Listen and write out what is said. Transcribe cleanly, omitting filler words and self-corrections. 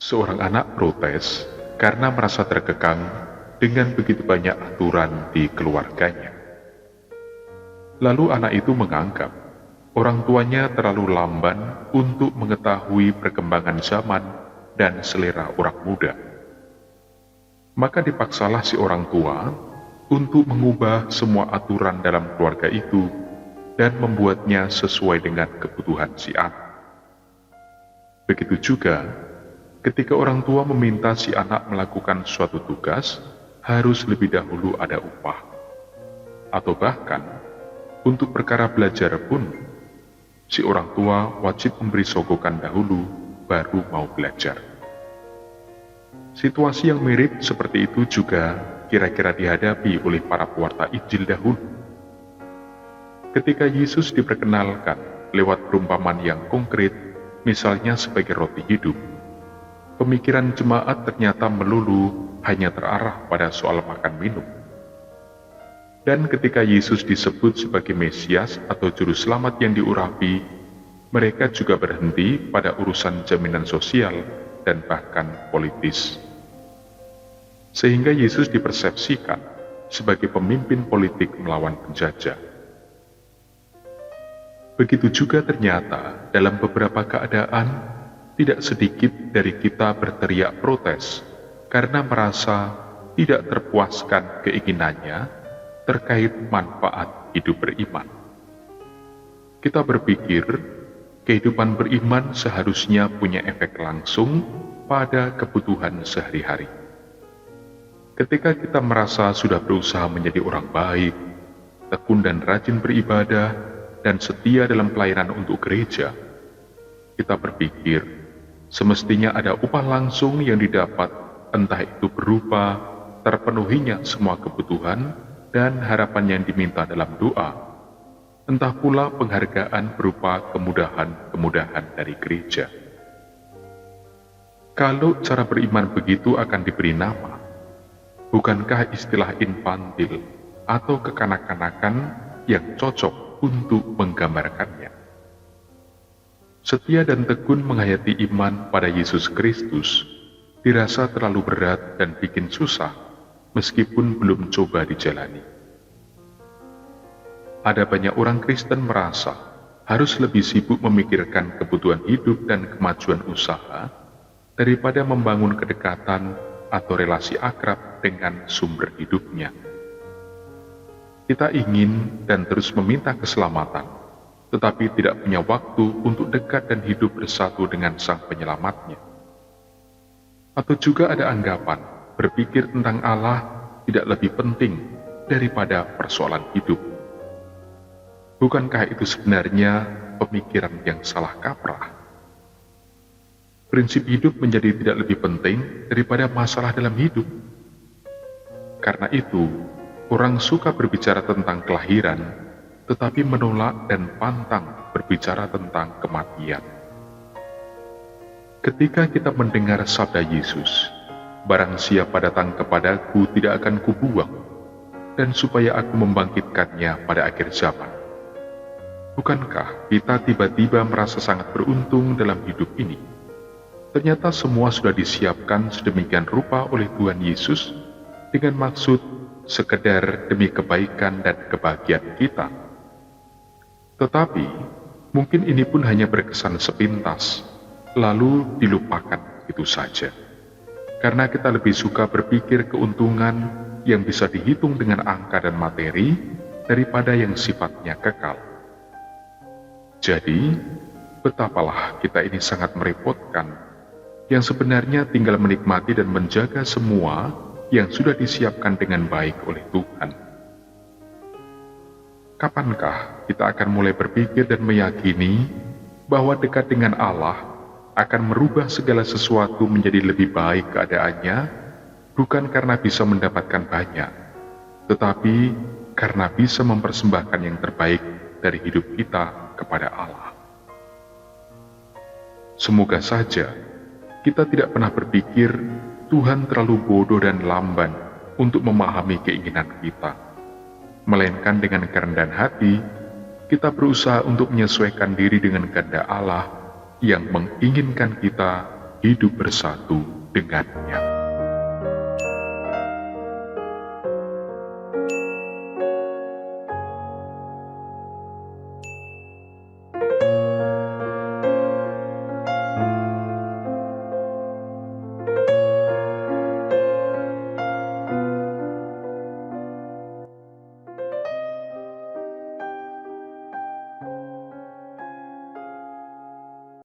Seorang anak protes karena merasa terkekang dengan begitu banyak aturan di keluarganya. Lalu anak itu menganggap orang tuanya terlalu lamban untuk mengetahui perkembangan zaman dan selera orang muda. Maka dipaksalah si orang tua untuk mengubah semua aturan dalam keluarga itu dan membuatnya sesuai dengan kebutuhan si anak. Begitu juga ketika orang tua meminta si anak melakukan suatu tugas, harus lebih dahulu ada upah. Atau bahkan, untuk perkara belajar pun, si orang tua wajib memberi sogokan dahulu, baru mau belajar. Situasi yang mirip seperti itu juga kira-kira dihadapi oleh para pewarta Injil dahulu. Ketika Yesus diperkenalkan lewat perumpamaan yang konkret, misalnya sebagai roti hidup, pemikiran jemaat ternyata melulu hanya terarah pada soal makan minum. Dan ketika Yesus disebut sebagai Mesias atau Juru Selamat yang diurapi, mereka juga berhenti pada urusan jaminan sosial dan bahkan politis. Sehingga Yesus dipersepsikan sebagai pemimpin politik melawan penjajah. Begitu juga ternyata dalam beberapa keadaan, tidak sedikit dari kita berteriak protes karena merasa tidak terpuaskan keinginannya terkait manfaat hidup beriman. Kita berpikir kehidupan beriman seharusnya punya efek langsung pada kebutuhan sehari-hari. Ketika kita merasa sudah berusaha menjadi orang baik, tekun dan rajin beribadah, dan setia dalam pelayanan untuk gereja, kita berpikir semestinya ada upah langsung yang didapat, entah itu berupa terpenuhinya semua kebutuhan dan harapan yang diminta dalam doa, entah pula penghargaan berupa kemudahan-kemudahan dari gereja. Kalau cara beriman begitu akan diberi nama, bukankah istilah infantil atau kekanak-kanakan yang cocok untuk menggambarkannya? Setia dan tekun menghayati iman pada Yesus Kristus dirasa terlalu berat dan bikin susah meskipun belum coba dijalani. Ada banyak orang Kristen merasa harus lebih sibuk memikirkan kebutuhan hidup dan kemajuan usaha daripada membangun kedekatan atau relasi akrab dengan sumber hidupnya. Kita ingin dan terus meminta keselamatan, tetapi tidak punya waktu untuk dekat dan hidup bersatu dengan Sang Penyelamatnya. Atau juga ada anggapan, berpikir tentang Allah tidak lebih penting daripada persoalan hidup. Bukankah itu sebenarnya pemikiran yang salah kaprah? Prinsip hidup menjadi tidak lebih penting daripada masalah dalam hidup. Karena itu, orang suka berbicara tentang kelahiran, tetapi menolak dan pantang berbicara tentang kematian. Ketika kita mendengar sabda Yesus, barang siapa datang kepadaku tidak akan kubuang, dan supaya aku membangkitkannya pada akhir zaman. Bukankah kita tiba-tiba merasa sangat beruntung dalam hidup ini? Ternyata semua sudah disiapkan sedemikian rupa oleh Tuhan Yesus dengan maksud sekedar demi kebaikan dan kebahagiaan kita. Tetapi, mungkin ini pun hanya berkesan sepintas, lalu dilupakan itu saja. Karena kita lebih suka berpikir keuntungan yang bisa dihitung dengan angka dan materi daripada yang sifatnya kekal. Jadi, betapalah kita ini sangat merepotkan, yang sebenarnya tinggal menikmati dan menjaga semua yang sudah disiapkan dengan baik oleh Tuhan. Kapankah kita akan mulai berpikir dan meyakini bahwa dekat dengan Allah akan merubah segala sesuatu menjadi lebih baik keadaannya, bukan karena bisa mendapatkan banyak, tetapi karena bisa mempersembahkan yang terbaik dari hidup kita kepada Allah. Semoga saja kita tidak pernah berpikir Tuhan terlalu bodoh dan lamban untuk memahami keinginan kita, melainkan dengan kerendahan hati, kita berusaha untuk menyesuaikan diri dengan kehendak Allah yang menginginkan kita hidup bersatu dengannya.